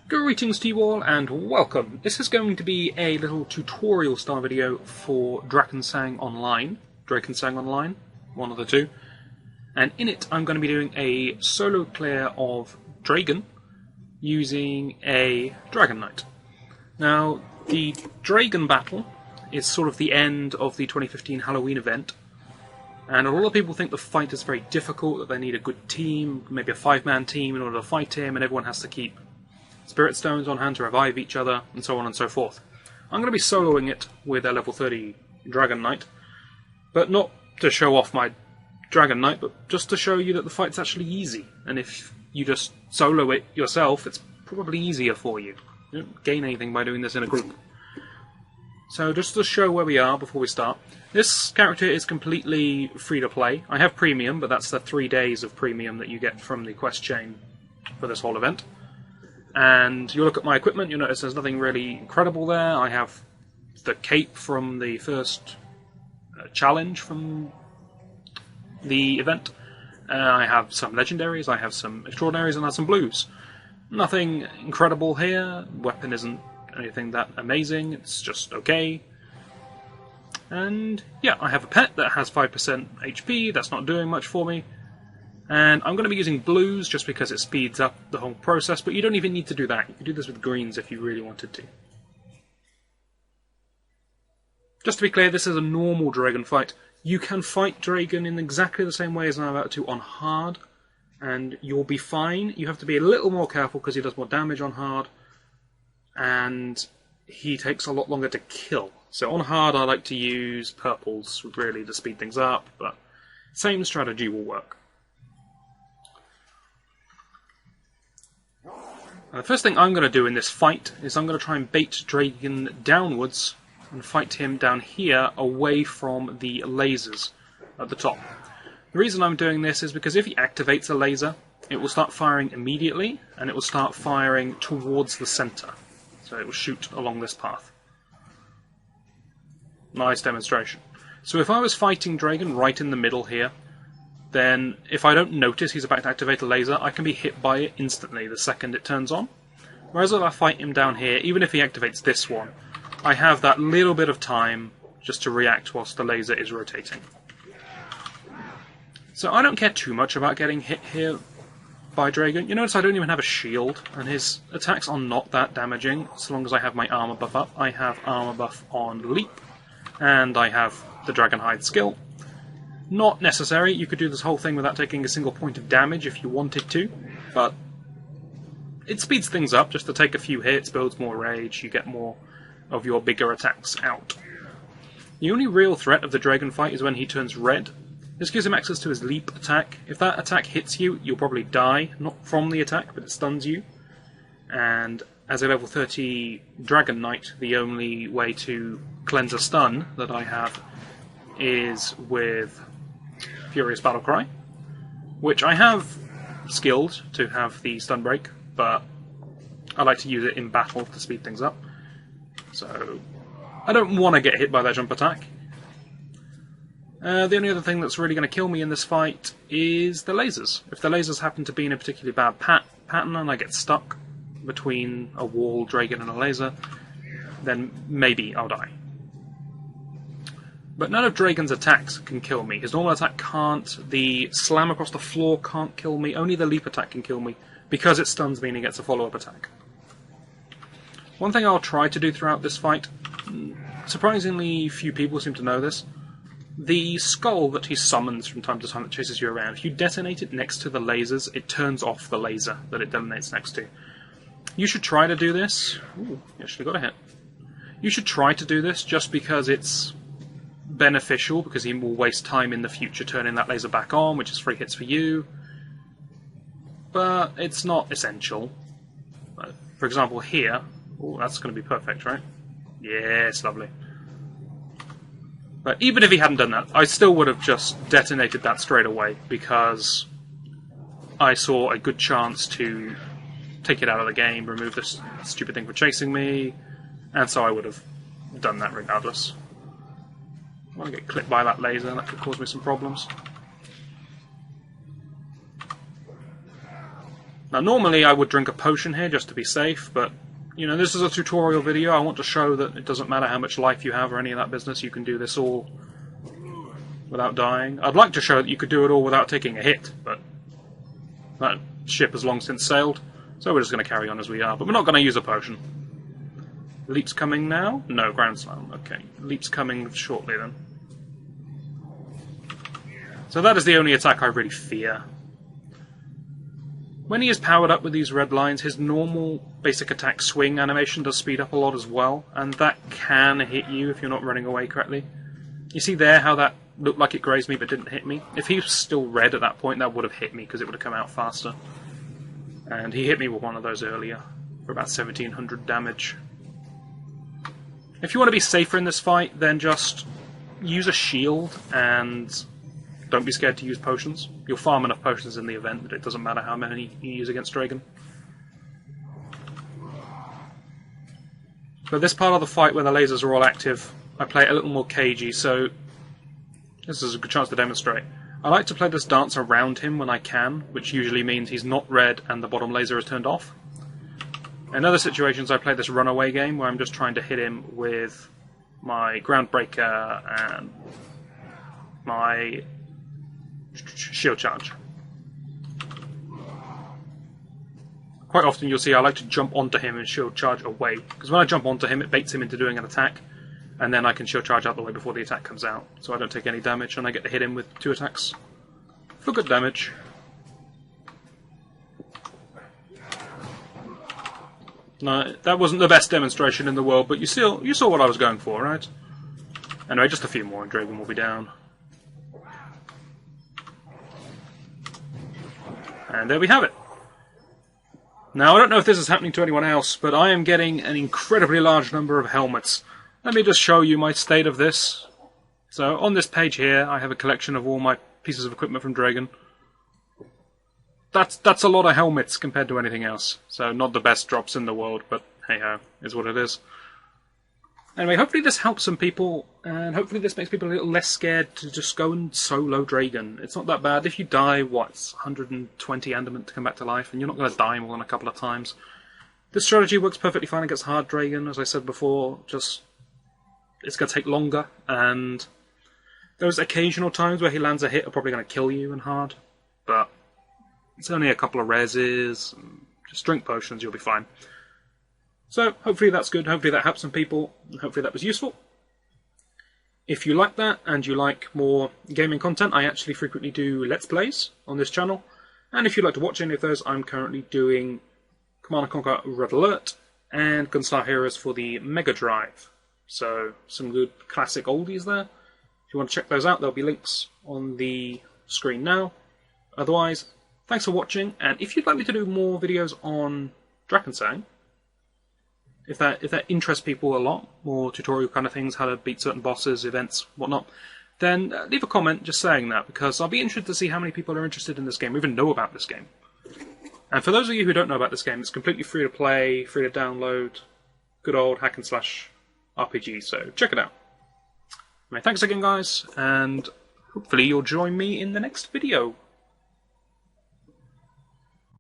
Greetings to you all and welcome. This is going to be a little tutorial style video for Drakensang Online. Drakensang Online, one of the two. And in it I'm going to be doing a solo clear of Dragan using a Dragonknight. Now, the Dragan battle is sort of the end of the 2015 Halloween event. And a lot of people think the fight is very difficult, that they need a good team, maybe a 5-man team in order to fight him, and everyone has to keep Spirit Stones on hand to revive each other, and so on and so forth. I'm going to be soloing it with a level 30 Dragonknight, but not to show off my Dragonknight, but just to show you that the fight's actually easy, and if you just solo it yourself, it's probably easier for you. You don't gain anything by doing this in a group. So just to show where we are before we start, this character is completely free to play. I have premium, but that's the 3 days of premium that you get from the quest chain for this whole event. And you look at my equipment, you'll notice there's nothing really incredible there. I have the cape from the first challenge from the event. I have some legendaries, I have some extraordinaries, and I have some blues. Nothing incredible here. Weapon isn't anything that amazing, it's just okay. And yeah, I have a pet that has 5% HP, that's not doing much for me. And I'm going to be using blues just because it speeds up the whole process, but you don't even need to do that. You can do this with greens if you really wanted to. Just to be clear, this is a normal Dragon fight. You can fight Dragan in exactly the same way as I'm about to on hard, and you'll be fine. You have to be a little more careful because he does more damage on hard, and he takes a lot longer to kill. So on hard I like to use purples really to speed things up, but same strategy will work. The first thing I'm going to do in this fight is I'm going to try and bait Dragan downwards and fight him down here away from the lasers at the top. The reason I'm doing this is because if he activates a laser, it will start firing immediately and it will start firing towards the center. So it will shoot along this path. Nice demonstration. So if I was fighting Dragan right in the middle here, then if I don't notice he's about to activate a laser, I can be hit by it instantly the second it turns on. Whereas if I fight him down here, even if he activates this one, I have that little bit of time just to react whilst the laser is rotating. So I don't care too much about getting hit here by Dragan. You notice I don't even have a shield, and his attacks are not that damaging so long as I have my armor buff up. I have armor buff on Leap, and I have the Dragon Hide skill. Not necessary, you could do this whole thing without taking a single point of damage if you wanted to, but it speeds things up. Just to take a few hits, builds more rage, you get more of your bigger attacks out. The only real threat of the Dragan fight is when he turns red. This gives him access to his leap attack. If that attack hits you, you'll probably die, not from the attack, but it stuns you. And as a level 30 Dragonknight, the only way to cleanse a stun that I have is with Furious Battle Cry, which I have skilled to have the stun break, but I like to use it in battle to speed things up. So I don't want to get hit by that jump attack. The only other thing that's really going to kill me in this fight is the lasers. If the lasers happen to be in a particularly bad pattern and I get stuck between a wall, Dragan and a laser, then maybe I'll die. But none of Dragan's attacks can kill me. His normal attack can't, the slam across the floor can't kill me, only the leap attack can kill me, because it stuns me and he gets a follow-up attack. One thing I'll try to do throughout this fight, surprisingly few people seem to know this, the skull that he summons from time to time that chases you around, if you detonate it next to the lasers, it turns off the laser that it detonates next to. You should try to do this. Ooh, you actually got a hit. You should try to do this just because it's beneficial, because he will waste time in the future turning that laser back on, which is free hits for you. But it's not essential. For example, here, oh, that's going to be perfect, right? Yes, lovely. But even if he hadn't done that, I still would have just detonated that straight away, because I saw a good chance to take it out of the game, remove this stupid thing for chasing me, and so I would have done that regardless. I want to get clipped by that laser, that could cause me some problems. Now normally I would drink a potion here just to be safe, but you know, this is a tutorial video. I want to show that it doesn't matter how much life you have or any of that business, you can do this all without dying. I'd like to show that you could do it all without taking a hit, but that ship has long since sailed, so we're just going to carry on as we are. But we're not going to use a potion. Leap's coming now? No, Ground Slam. Okay, Leap's coming shortly then. So that is the only attack I really fear. When he is powered up with these red lines, his normal basic attack swing animation does speed up a lot as well, and that can hit you if you're not running away correctly. You see there how that looked like it grazed me but didn't hit me? If he was still red at that point, that would have hit me because it would have come out faster. And he hit me with one of those earlier for about 1700 damage. If you want to be safer in this fight, then just use a shield and don't be scared to use potions. You'll farm enough potions in the event that it doesn't matter how many you use against Dragan. But this part of the fight where the lasers are all active, I play it a little more cagey, so this is a good chance to demonstrate. I like to play this dance around him when I can, which usually means he's not red and the bottom laser is turned off. In other situations I play this runaway game where I'm just trying to hit him with my Groundbreaker and my Shield Charge. Quite often you'll see I like to jump onto him and Shield Charge away, because when I jump onto him it baits him into doing an attack, and then I can Shield Charge out the way before the attack comes out, so I don't take any damage and I get to hit him with 2 attacks for good damage. No, that wasn't the best demonstration in the world, but you saw what I was going for, right? Anyway, just a few more and Dragan will be down. And there we have it. Now, I don't know if this is happening to anyone else, but I am getting an incredibly large number of helmets. Let me just show you my state of this. So, on this page here, I have a collection of all my pieces of equipment from Dragan. That's a lot of helmets compared to anything else. So, not the best drops in the world, but hey-ho, is what it is. Anyway, hopefully this helps some people, and hopefully this makes people a little less scared to just go and solo Dragan. It's not that bad. If you die, what, it's 120 Enderment to come back to life, and you're not going to die more than a couple of times. This strategy works perfectly fine against hard Dragan, as I said before, just it's going to take longer, and those occasional times where he lands a hit are probably going to kill you in hard, but it's only a couple of reses, just drink potions, you'll be fine. So, hopefully that's good, hopefully that helps some people, and hopefully that was useful. If you like that, and you like more gaming content, I actually frequently do Let's Plays on this channel, and if you'd like to watch any of those, I'm currently doing Command & Conquer Red Alert, and Gunstar Heroes for the Mega Drive. So, some good classic oldies there. If you want to check those out, there'll be links on the screen now. Otherwise, thanks for watching, and if you'd like me to do more videos on Drakensang, if that interests people a lot, more tutorial kind of things, how to beat certain bosses, events, whatnot, then leave a comment just saying that, because I'll be interested to see how many people are interested in this game, or even know about this game. And for those of you who don't know about this game, it's completely free to play, free to download, good old hack and slash RPG, so check it out. Anyway, thanks again guys, and hopefully you'll join me in the next video.